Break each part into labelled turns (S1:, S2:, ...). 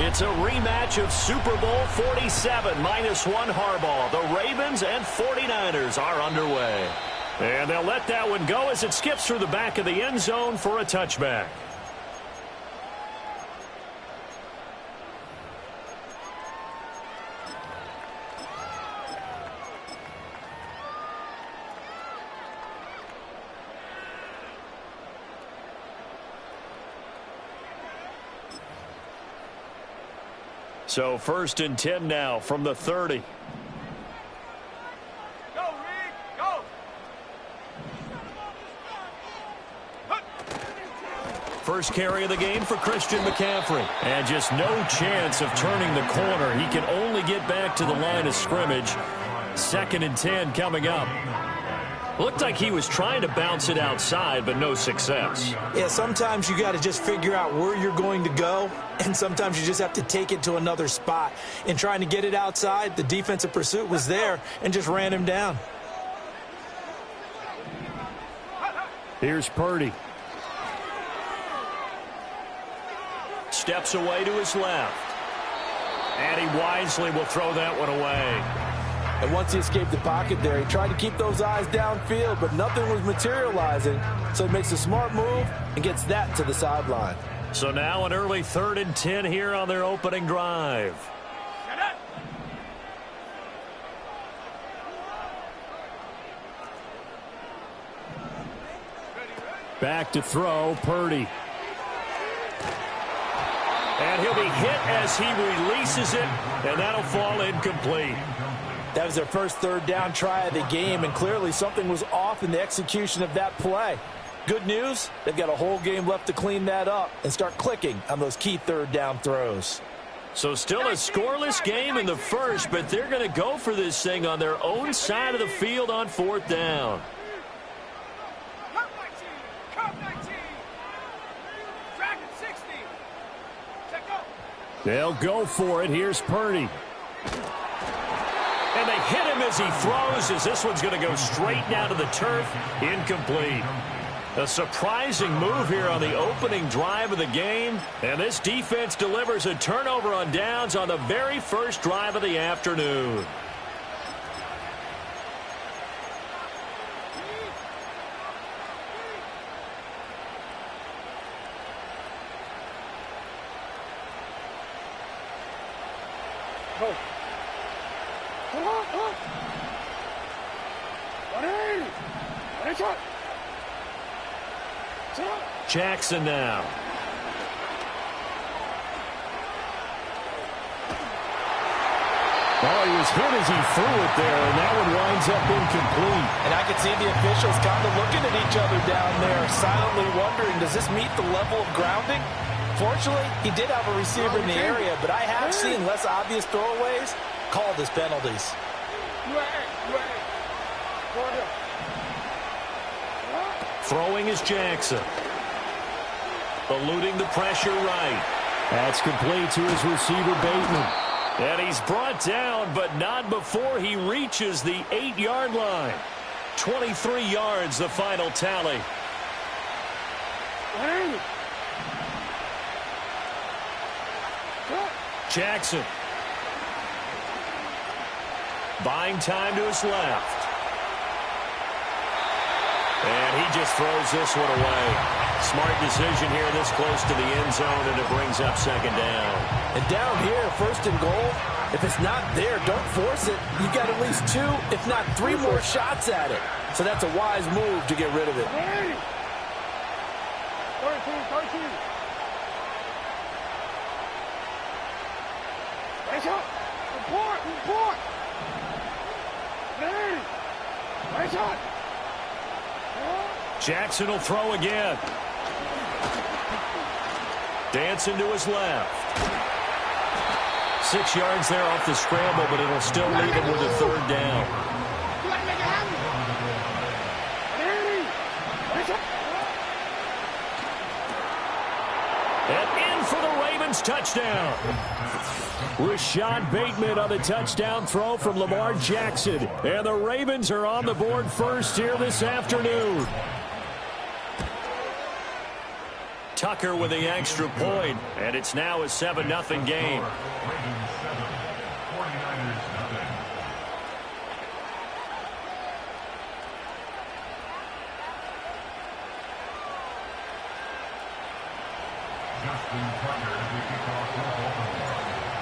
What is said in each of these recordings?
S1: It's a rematch of Super Bowl 47, -1 Harbaugh. The Ravens and 49ers are underway. And they'll let that one go as it skips through the back of the end zone for a touchback. So 1st and 10 now from the 30.
S2: Go, Reed, go.
S1: First carry of the game for Christian McCaffrey. And just no chance of turning the corner. He can only get back to the line of scrimmage. 2nd and 10 coming up. Looked like he was trying to bounce it outside, but no success.
S3: Yeah, sometimes you got to just figure out where you're going to go, and sometimes you just have to take it to another spot. In trying to get it outside, the defensive pursuit was there and just ran him down.
S1: Here's Purdy. Steps away to his left. And he wisely will throw that one away.
S3: And once he escaped the pocket there, he tried to keep those eyes downfield, but nothing was materializing. So he makes a smart move and gets that to the sideline.
S1: So now an early 3rd and 10 here on their opening drive. Back to throw, Purdy. And he'll be hit as he releases it, and that'll fall incomplete.
S3: That was their first 3rd down try of the game, and clearly something was off in the execution of that play. Good news, they've got a whole game left to clean that up and start clicking on those key 3rd down throws.
S1: So still a scoreless game in the first, but they're going to go for this thing on their own side of the field on 4th down. They'll go for it. Here's Purdy. And they hit him as he throws, as this one's going to go straight down to the turf. Incomplete. A surprising move here on the opening drive of the game. And this defense delivers a turnover on downs on the very first drive of the afternoon. Jackson now. Oh, he was hit as he threw it there, and that one winds up incomplete.
S3: And I can see the officials kind of looking at each other down there, silently wondering, does this meet the level of grounding? Fortunately, he did have a receiver in the area, but I have seen less obvious throwaways called as penalties.
S1: Throwing is Jackson. Eluding the pressure right. That's complete to his receiver, Bateman. And he's brought down, but not before he reaches the 8-yard line. 23 yards, the final tally. Jackson. Buying time to his left. And he just throws this one away. Smart decision here this close to the end zone, and it brings up 2nd down.
S3: And down here, 1st and goal, if it's not there, don't force it. You've got at least 2, if not 3 more shots at it. So that's a wise move to get rid of it.
S2: 13. Report.
S1: Jackson will throw again. Dancing to his left. 6 yards there off the scramble, but it'll still leave him with a 3rd down. And in for the Ravens touchdown. Rashad Bateman on the touchdown throw from Lamar Jackson. And the Ravens are on the board first here this afternoon. Tucker with the extra point, and it's now a 7-0 game.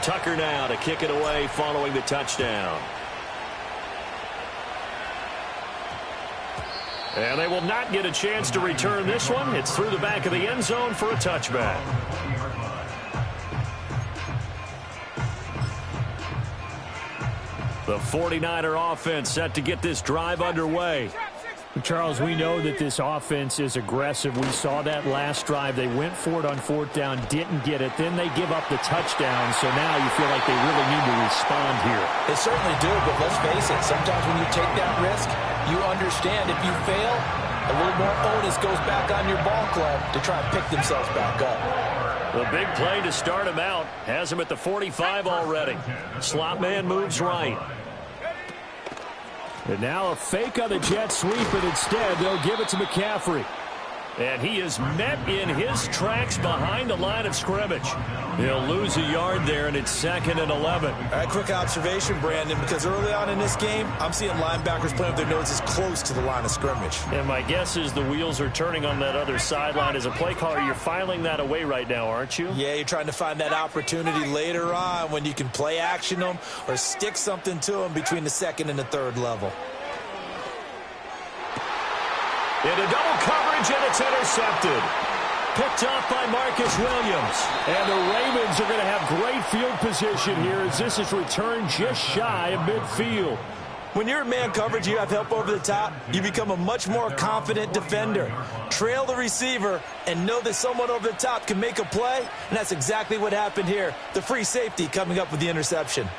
S1: Tucker now to kick it away following the touchdown. And they will not get a chance to return this one. It's through the back of the end zone for a touchback. The 49er offense set to get this drive underway.
S4: Charles, we know that this offense is aggressive. We saw that last drive. They went for it on fourth down, didn't get it. Then they give up the touchdown, so now you feel like they really need to respond here.
S3: They certainly do, but let's face it, sometimes when you take that risk, you understand if you fail, a little more onus goes back on your ball club to try and pick themselves back up.
S1: The big play to start him out has him at the 45 already. Slot man moves right.
S4: And now a fake on the jet sweep, and instead they'll give it to McCaffrey.
S1: And he is met in his tracks behind the line of scrimmage. He'll lose a yard there, and it's 2nd and 11.
S3: All right, quick observation, Brandon, because early on in this game, I'm seeing linebackers playing with their noses close to the line of scrimmage.
S1: And my guess is the wheels are turning on that other sideline. As a play caller, you're filing that away right now, aren't you?
S3: Yeah, you're trying to find that opportunity later on when you can play action them or stick something to them between the 2nd and the 3rd level.
S1: Into double coverage, and it's intercepted. Picked off by Marcus Williams.
S4: And the Ravens are going to have great field position here as this is returned just shy of midfield.
S3: When you're in man coverage, you have help over the top, you become a much more confident defender. Trail the receiver and know that someone over the top can make a play, and that's exactly what happened here. The free safety coming up with the interception.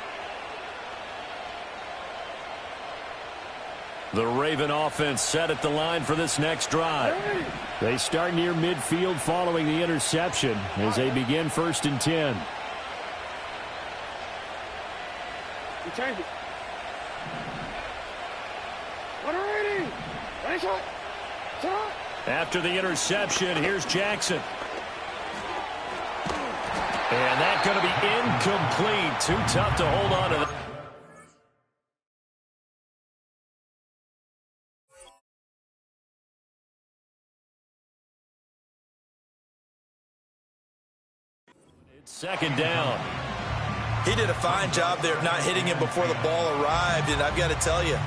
S1: The Raven offense set at the line for this next drive.
S4: They start near midfield following the interception as they begin 1st and 10.
S2: We change it. What a rating! Nice shot. Shot.
S1: After the interception, here's Jackson. And that's going to be incomplete. Too tough to hold on to that. It's 2nd down.
S3: He did a fine job there of not hitting him before the ball arrived, and I've got to tell you,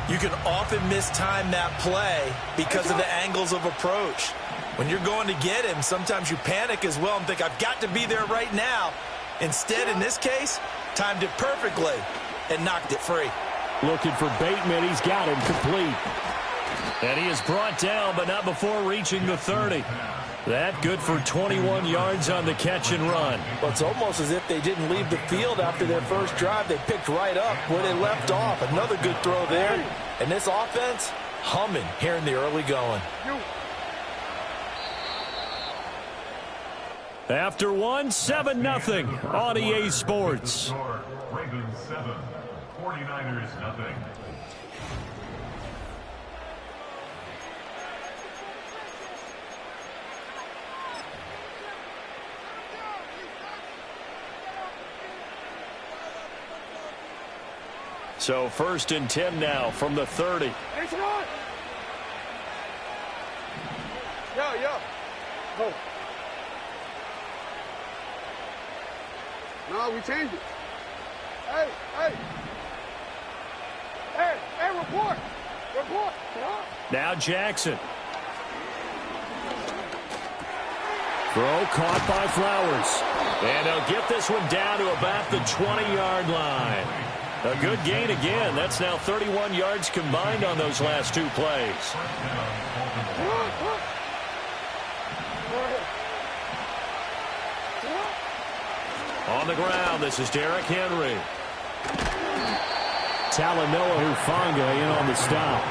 S3: you can often mistime that play because of the angles of approach. When you're going to get him, sometimes you panic as well and think, I've got to be there right now. Instead, in this case, timed it perfectly and knocked it free.
S4: Looking for Bateman. He's got him complete.
S1: And he is brought down, but not before reaching the 30. That good for 21 yards on the catch and run.
S3: Well, it's almost as if they didn't leave the field after their first drive. They picked right up where they left off. Another good throw there. And this offense, humming here in the early going.
S1: After 7-0 on EA Sports.
S5: Ravens 7, 49ers nothing.
S1: So 1st and 10 now from the 30.
S2: Nice run. Yeah. Go. No, we changed it. Hey, report.
S1: Now Jackson. Throw caught by Flowers. And they'll get this one down to about the 20-yard line. A good gain again. That's now 31 yards combined on those last 2 plays. On the ground, this is Derrick Henry.
S4: Talanoa Hufanga in on the stop.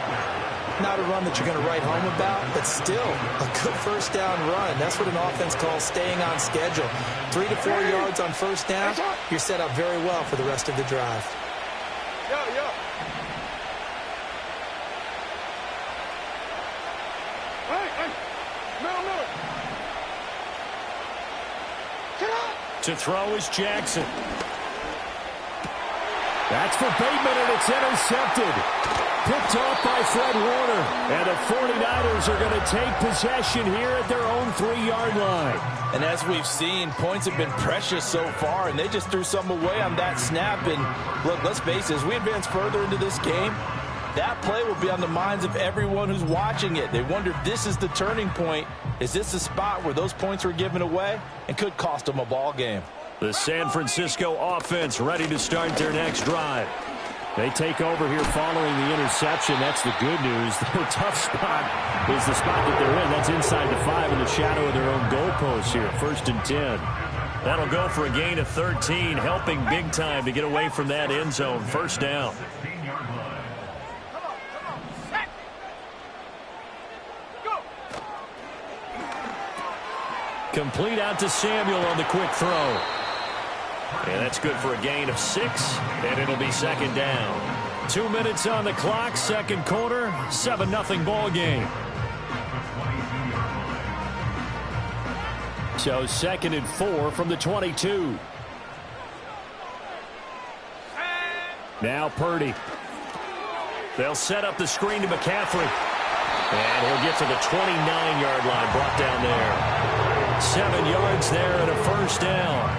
S3: Not a run that you're going to write home about, but still a good first down run. That's what an offense calls staying on schedule. 3 to 4 yards on first down, you're set up very well for the rest of the drive.
S2: Yeah. Hey. Miller.
S1: To throw is Jackson.
S4: That's for Bateman, and it's intercepted. Picked off by Fred Warner. And the 49ers are going to take possession here at their own 3-yard line.
S3: And as we've seen, points have been precious so far, and they just threw some away on that snap. And look, let's face it, as we advance further into this game, that play will be on the minds of everyone who's watching it. They wonder if this is the turning point. Is this the spot where those points were given away and could cost them a ball game?
S1: The San Francisco offense ready to start their next drive.
S4: They take over here following the interception. That's the good news. The tough spot is the spot that they're in. That's inside the 5 in the shadow of their own goalposts here. 1st and 10.
S1: That'll go for a gain of 13, helping big time to get away from that end zone. 1st down. Complete out to Samuel on the quick throw. And that's good for a gain of 6, and it'll be 2nd down. 2 minutes on the clock, 2nd quarter, 7-0 ball game.
S4: So 2nd and 4 from the 22. Now Purdy.
S1: They'll set up the screen to McCaffrey. And he'll get to the 29-yard line, brought down there. 7 yards there and a 1st down.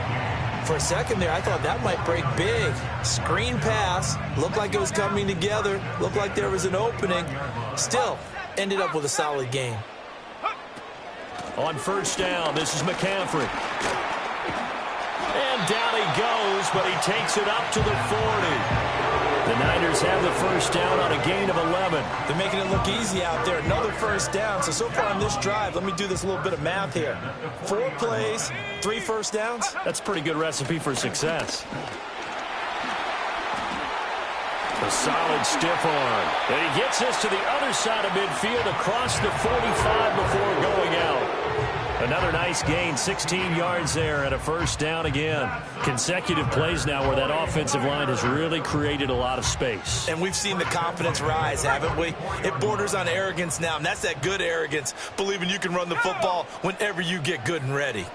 S3: For a second there, I thought that might break big. Screen pass. Looked like it was coming together. Looked like there was an opening. Still, ended up with a solid game.
S1: On 1st down, this is McCaffrey. And down he goes, but he takes it up to the 40. The Niners have the 1st down on a gain of 11.
S3: They're making it look easy out there. Another 1st down. So far on this drive, let me do this little bit of math here. 4 plays, 3 1st downs.
S1: That's a pretty good recipe for success. A solid stiff arm. And he gets this to the other side of midfield across the 45 before going out. Another nice gain, 16 yards there and a 1st down again. Consecutive plays now where that offensive line has really created a lot of space.
S3: And we've seen the confidence rise, haven't we? It borders on arrogance now, and that's that good arrogance, believing you can run the football whenever you get good and ready.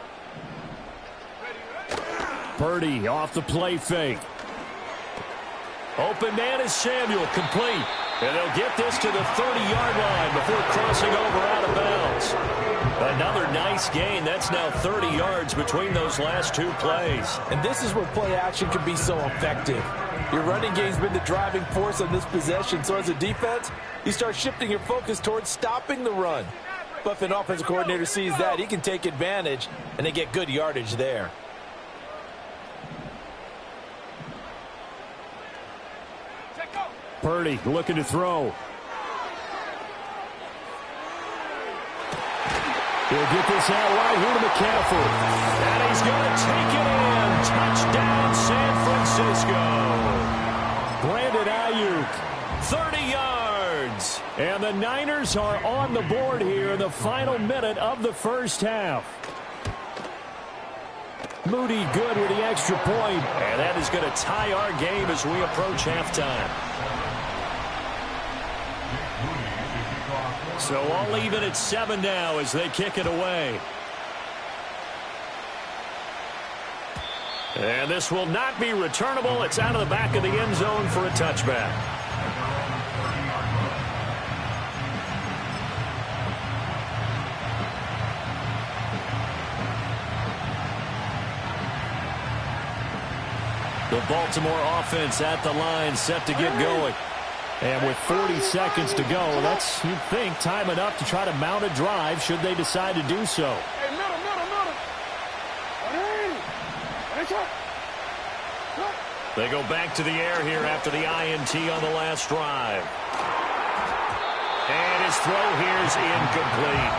S4: Purdy off the play fake.
S1: Open man is Samuel, complete. And they'll get this to the 30-yard line before crossing over out of bounds. Another nice gain. That's now 30 yards between those last 2 plays.
S3: And this is where play action can be so effective. Your running game's been the driving force on this possession. So as a defense, you start shifting your focus towards stopping the run. But if an offensive coordinator sees that, he can take advantage, and they get good yardage there.
S4: Purdy looking to throw. He'll get this out right here to McCaffrey.
S1: And he's going to take it in. Touchdown, San Francisco.
S4: Brandon Ayuk.
S1: 30 yards.
S4: And the Niners are on the board here in the final minute of the 1st half. Moody good with the extra point.
S1: And that is going to tie our game as we approach halftime. So all even at 7 now as they kick it away. And this will not be returnable. It's out of the back of the end zone for a touchback. The Baltimore offense at the line, set to get going.
S4: And with 40 seconds to go, that's, you'd think, time enough to try to mount a drive should they decide to do so.
S2: Hey, middle.
S1: They go back to the air here after the INT on the last drive. And his throw here is incomplete.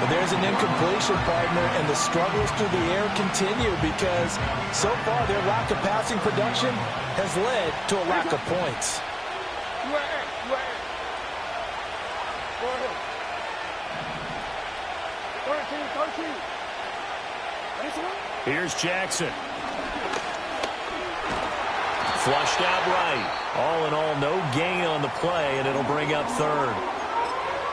S3: But there's an incompletion, partner, and the struggles through the air continue because so far their lack of passing production has led to a lack of points.
S2: You at. Go ahead. 13.
S1: Here's Jackson. Flushed out right. All in all, no gain on the play, and it'll bring up 3rd.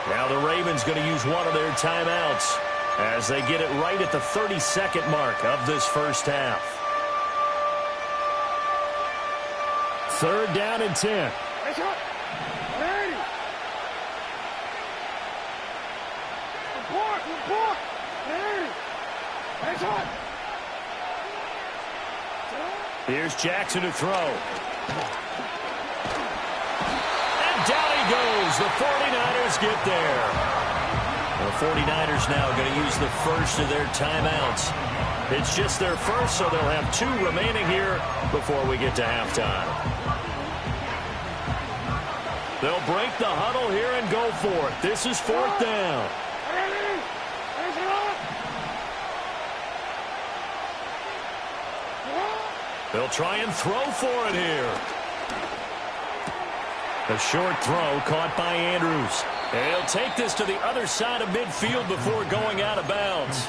S1: Now the Ravens going to use one of their timeouts. as they get it right at the 30-second mark of this first half.
S4: 3rd down and 10.
S2: Nice shot. 180. Good block. 180. Nice shot.
S1: Here's Jackson to throw. And down he goes. The 49ers get there. The 49ers now going to use the first of their timeouts. It's just their first, so they'll have 2 remaining here before we get to halftime. They'll break the huddle here and go for it. This is 4th down. They'll try and throw for it here. A short throw caught by Andrews. And he'll take this to the other side of midfield before going out of bounds.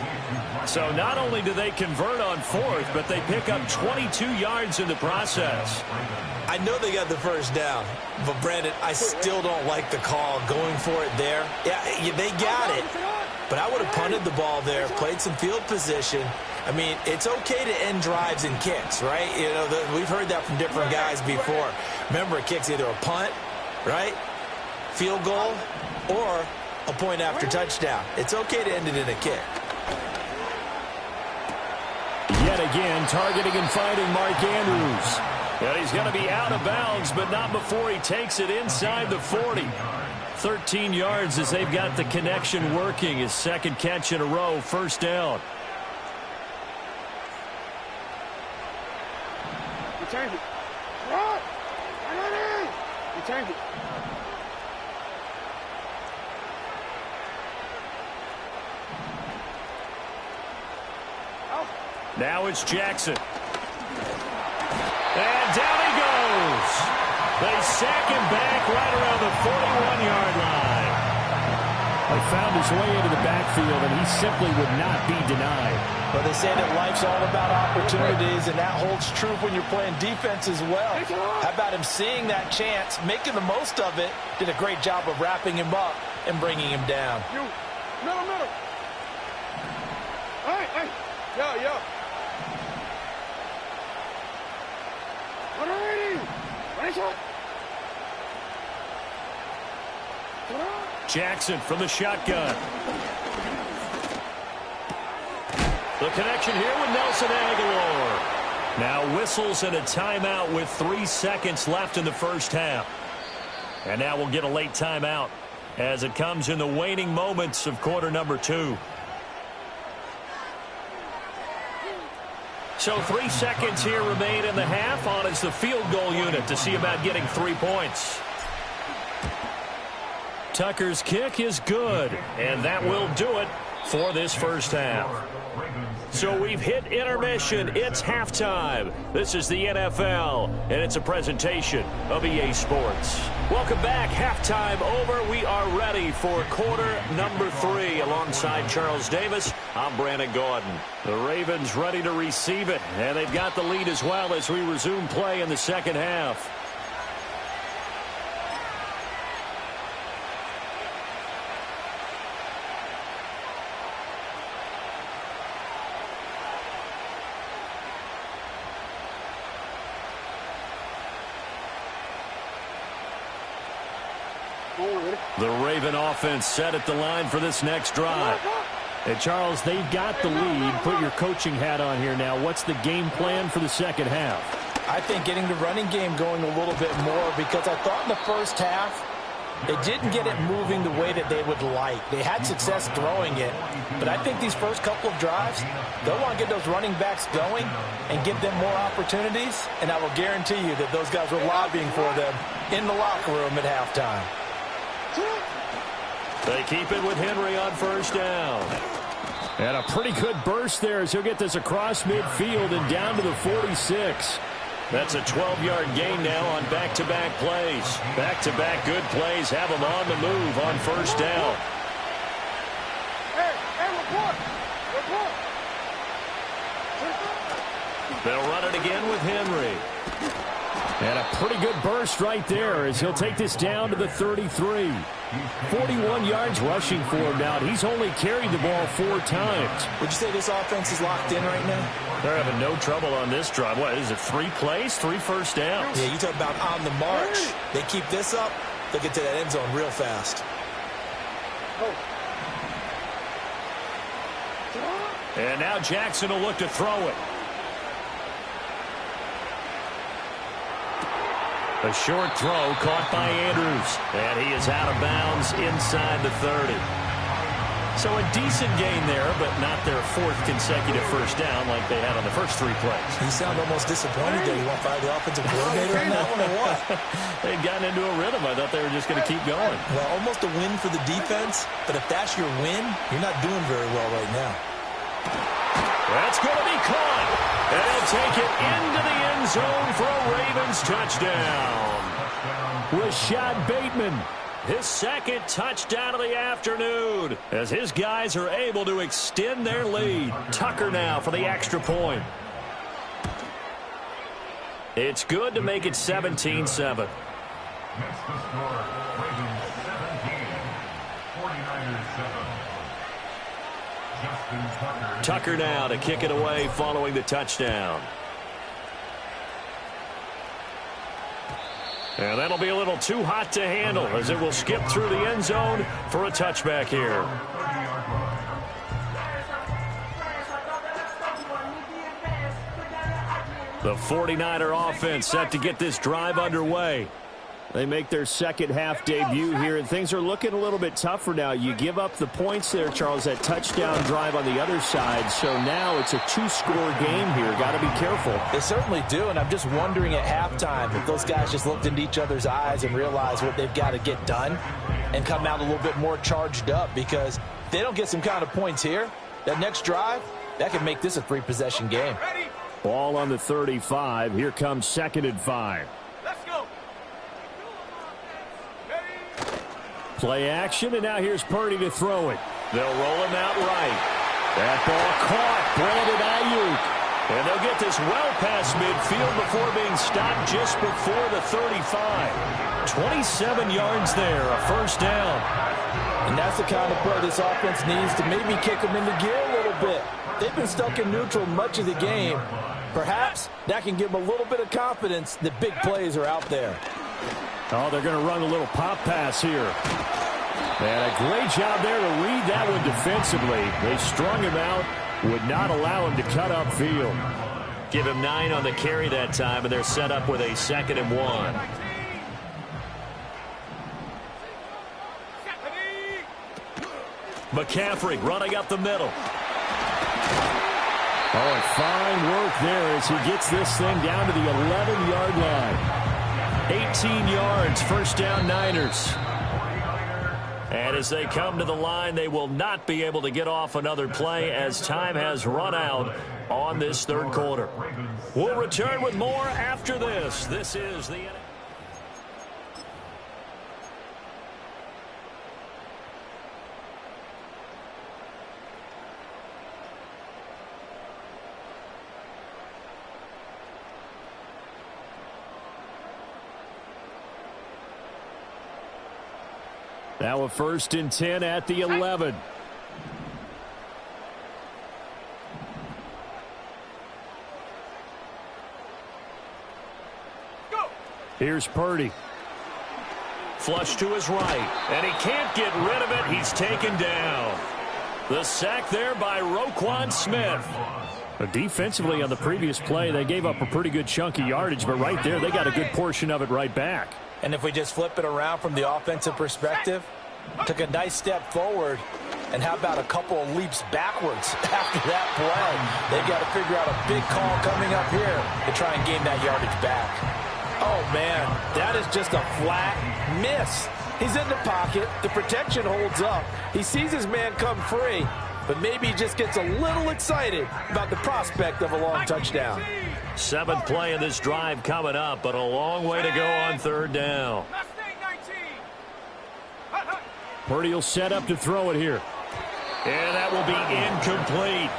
S1: So not only do they convert on 4th, but they pick up 22 yards in the process.
S3: I know they got the first down, but Brandon, I still don't like the call going for it there. Yeah, they got it, but I would have punted the ball there, played some field position. I mean, it's okay to end drives and kicks, right? You know, we've heard that from different guys before. Remember, a kick's either a punt, right, field goal, or a point after touchdown. It's okay to end it in a kick.
S4: Yet again, targeting and finding Mark Andrews.
S1: And he's going to be out of bounds, but not before he takes it inside the 40. 13 yards as they've got the connection working. His 2nd catch in a row, 1st down.
S2: You change it. What? You change it.
S1: Now it's Jackson. And down he goes. They sack him back right around the 41-yard line.
S4: He found his way into the backfield, and he simply would not be denied.
S3: But they say that life's all about opportunities, and that holds true when you're playing defense as well. How about him seeing that chance, making the most of it, did a great job of wrapping him up and bringing him down.
S2: You. Middle. Hey. Yo. 180. Nice shot.
S1: Jackson from the shotgun. The connection here with Nelson Aguilar. Now whistles and a timeout with 3 seconds left in the first half. And now we'll get a late timeout as it comes in the waning moments of quarter number 2. So 3 seconds here remain in the half. On is the field goal unit to see about getting 3 points. Tucker's kick is good, and that will do it for this first half. So we've hit intermission. It's halftime. This is the NFL, and it's a presentation of EA Sports. Welcome back. Halftime over. We are ready for quarter number 3. Alongside Charles Davis, I'm Brandon Gaudin. The Ravens ready to receive it, and they've got the lead as well as we resume play in the second half. The Raven offense set at the line for this next drive.
S4: And Charles, they've got the lead. Put your coaching hat on here now. What's the game plan for the second half?
S3: I think getting the running game going a little bit more, because I thought in the first half they didn't get it moving the way that they would like. They had success throwing it, but I think these first couple of drives, they'll want to get those running backs going and give them more opportunities, and I will guarantee you that those guys were lobbying for them in the locker room at halftime.
S1: They keep it with Henry on first down.
S4: And a pretty good burst there as he'll get this across midfield and down to the 46.
S1: That's a 12-yard gain now on back-to-back plays. Back-to-back good plays have them on the move on first down.
S2: Report.
S1: They'll run it again with Henry.
S4: And a pretty good burst right there as he'll take this down to the 33. 41 yards rushing for him now. He's only carried the ball 4 times.
S3: Would you say this offense is locked in right now?
S1: They're having no trouble on this drive. What is it, 3 plays, 3 first downs?
S3: Yeah, you talk about on the march. They keep this up, they'll get to that end zone real fast.
S1: And now Jackson will look to throw it. A short throw caught by Andrews. And he is out of bounds inside the 30. So a decent gain there, but not their 4th consecutive first down like they had on the first 3 plays.
S3: You sound almost disappointed there. You want to fire the offensive coordinator on that one or what?
S1: They'd gotten into a rhythm. I thought they were just going to keep going.
S3: Well, almost a win for the defense, but if that's your win, you're not doing very well right now.
S1: That's going to be caught. And he'll take it into the end zone for a Ravens touchdown. Rashad Bateman, his 2nd touchdown of the afternoon, as his guys are able to extend their lead. Tucker now for the extra point. It's good to make it 17-7.
S5: Next to score, Ravens 17, 49ers 7.
S1: Tucker now to kick it away following the touchdown. And that'll be a little too hot to handle as it will skip through the end zone for a touchback here. The 49er offense set to get this drive underway.
S4: They make their second-half debut here, and things are looking a little bit tougher now. You give up the points there, Charles, that touchdown drive on the other side. So now it's a 2-score game here. Got to be careful.
S3: They certainly do, and I'm just wondering at halftime if those guys just looked into each other's eyes and realized what they've got to get done and come out a little bit more charged up, because if they don't get some kind of points here, that next drive, that could make this a 3-possession game.
S4: Ball on the 35. Here comes 2nd and 5. Play action, and now here's Purdy to throw it.
S1: They'll roll him out right. That ball caught. Brandon Ayuk. And they'll get this well past midfield before being stopped just before the 35. 27 yards there, a first down.
S3: And that's the kind of play this offense needs to maybe kick them into gear a little bit. They've been stuck in neutral much of the game. Perhaps that can give them a little bit of confidence that big plays are out there.
S4: Oh, they're going to run a little pop pass here. And a great job there to read that one defensively. They strung him out, would not allow him to cut upfield.
S1: Give him 9 on the carry that time, and they're set up with a 2nd and 1. McCaffrey running up the middle.
S4: Oh, and fine work there as he gets this thing down to the 11-yard line.
S1: 18 yards, first down Niners. And as they come to the line, they will not be able to get off another play as time has run out on this 3rd quarter. We'll return with more after this. This is the...
S4: Now a 1st and 10 at the 11. Here's Purdy.
S1: Flush to his right, and he can't get rid of it. He's taken down. The sack there by Roquan Smith.
S4: Defensively on the previous play, they gave up a pretty good chunk of yardage, but right there, they got a good portion of it right back.
S3: And if we just flip it around from the offensive perspective, took a nice step forward, and how about a couple of leaps backwards after that play? They've got to figure out a big call coming up here to try and gain that yardage back. Oh, man, that is just a flat miss. He's in the pocket. The protection holds up. He sees his man come free, but maybe he just gets a little excited about the prospect of a long touchdown.
S1: 7th play of this drive coming up, but a long way to go on 3rd down.
S4: Purdy will set up to throw it here.
S1: And that will be incomplete.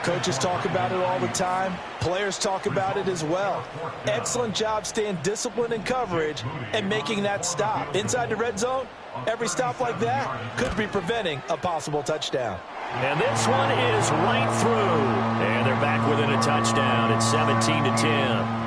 S3: Coaches talk about it all the time. Players talk about it as well. Excellent job staying disciplined in coverage and making that stop. Inside the red zone, every stop like that could be preventing a possible touchdown.
S1: And this one is right through. And they're back within a touchdown. It's 17-10.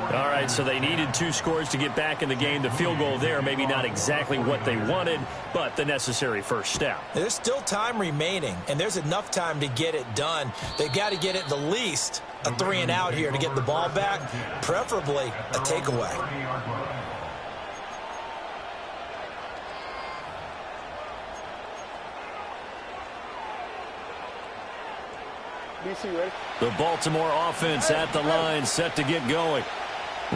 S1: All right, so they needed 2 scores to get back in the game. The field goal there, maybe not exactly what they wanted, but the necessary first step.
S3: There's still time remaining, and there's enough time to get it done. They've got to get it the least a 3-and-out here to get the ball back, preferably a takeaway.
S2: BC, ready?
S1: The Baltimore offense at the line, set to get going.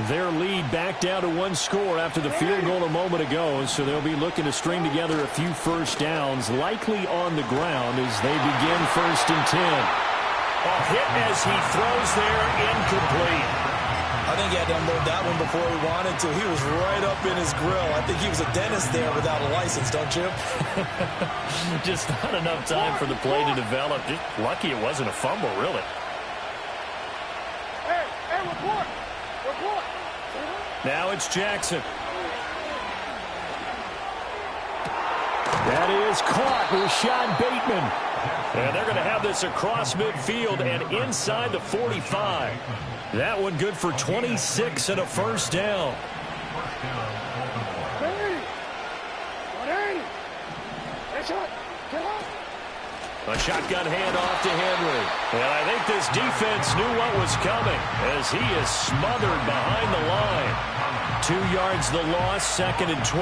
S1: Their lead back down to 1 score after the field goal a moment ago, so they'll be looking to string together a few first downs, likely on the ground as they begin 1st and 10. A hit as he throws there, incomplete.
S3: I think he had to unload that one before he wanted to. He was right up in his grill. I think he was a dentist there without a license, don't you?
S1: Just not enough time for the play to develop. Just lucky it wasn't a fumble, really.
S2: Hey, report. Report.
S1: Now it's Jackson.
S4: That is caught. Rashad Bateman.
S1: And they're going to have this across midfield and inside the 45. That one good for 26 and a first down. A shotgun handoff to Henry. And I think this defense knew what was coming as he is smothered behind the line. 2 yards the loss, 2nd and 12.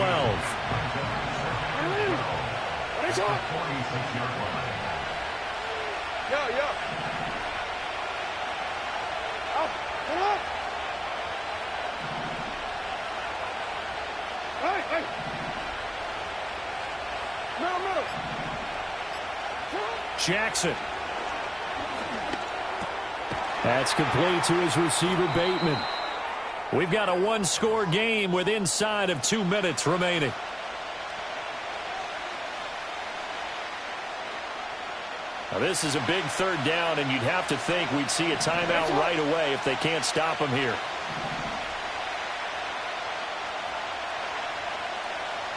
S2: Yo. Hey. Middle.
S1: Jackson.
S4: That's complete to his receiver, Bateman.
S1: We've got a 1-score game with inside of 2 minutes remaining. Now this is a big 3rd down, and you'd have to think we'd see a timeout right away if they can't stop him here.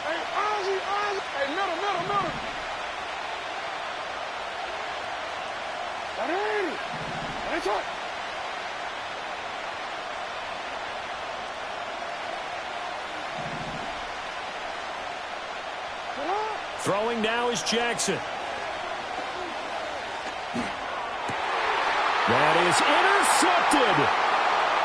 S2: Hey, middle. That's it.
S1: Throwing now is Jackson.
S4: That is intercepted.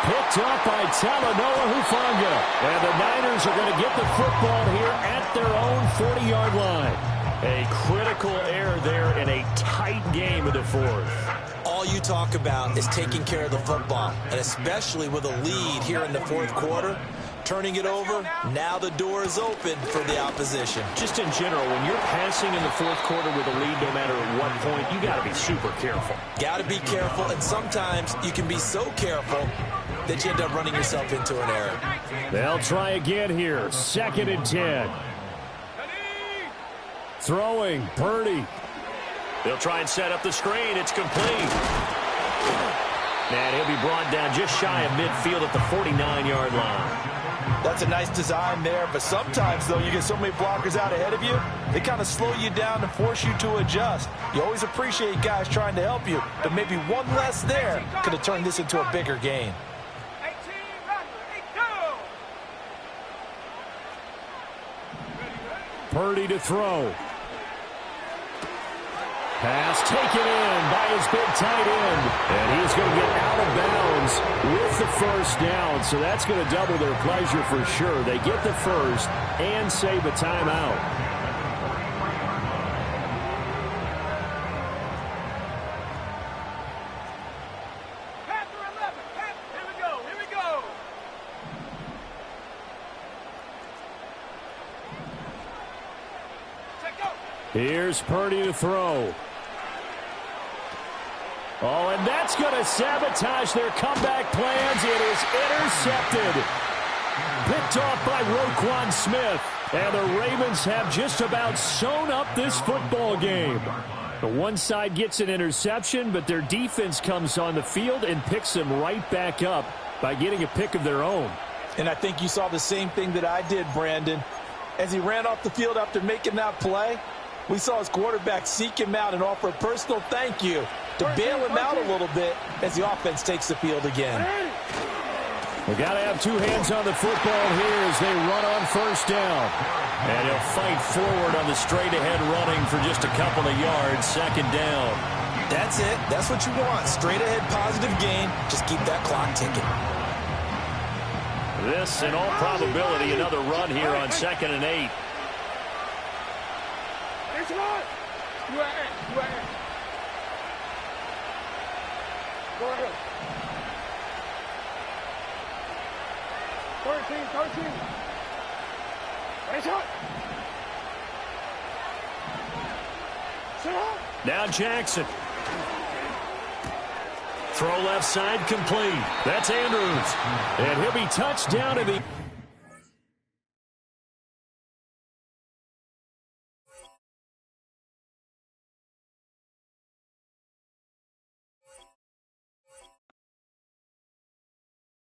S4: Picked up by Talanoa Hufanga. And the Niners are going to get the football here at their own 40-yard line.
S1: A critical error there in a tight game in the 4th.
S3: All you talk about is taking care of the football, and especially with a lead here in the 4th quarter. Turning it over, now the door is open for the opposition.
S1: Just in general, when you're passing in the 4th quarter with a lead, no matter at what point, you got to be super careful.
S3: Got to be careful, and sometimes you can be so careful that you end up running yourself into an error.
S4: They'll try again here. 2nd and 10. Throwing, Purdy.
S1: They'll try and set up the screen. It's complete. And he'll be brought down just shy of midfield at the 49-yard line.
S3: That's a nice design there, but sometimes, though, you get so many blockers out ahead of you, they kind of slow you down and force you to adjust. You always appreciate guys trying to help you, but maybe one less there could have turned this into a bigger game.
S4: Purdy to throw. Pass taken in by his big tight end. And he's going to get out of bounds with the first down. So that's going to double their pleasure for sure. They get the first and save a timeout. Here's Purdy to throw. Oh, and that's going to sabotage their comeback plans. It is intercepted. Picked off by Roquan Smith. And the Ravens have just about sewn up this football game.
S1: The one side gets an interception, but their defense comes on the field and picks them right back up by getting a pick of their own.
S3: And I think you saw the same thing that I did, Brandon. As he ran off the field after making that play, we saw his quarterback seek him out and offer a personal thank you to bail him out a little bit as the offense takes the field again.
S1: We got to have two hands on the football here as they run on first down. And he'll fight forward on the straight-ahead running for just a couple of yards, second down.
S3: That's it. That's what you want. Straight-ahead positive gain. Just keep that clock ticking.
S1: This, in all probability, another run here on 2nd and 8.
S2: Go ahead. 13. Race up. Sit up.
S1: Now Jackson. Throw left side complete. That's Andrews. And he'll be touched down to the...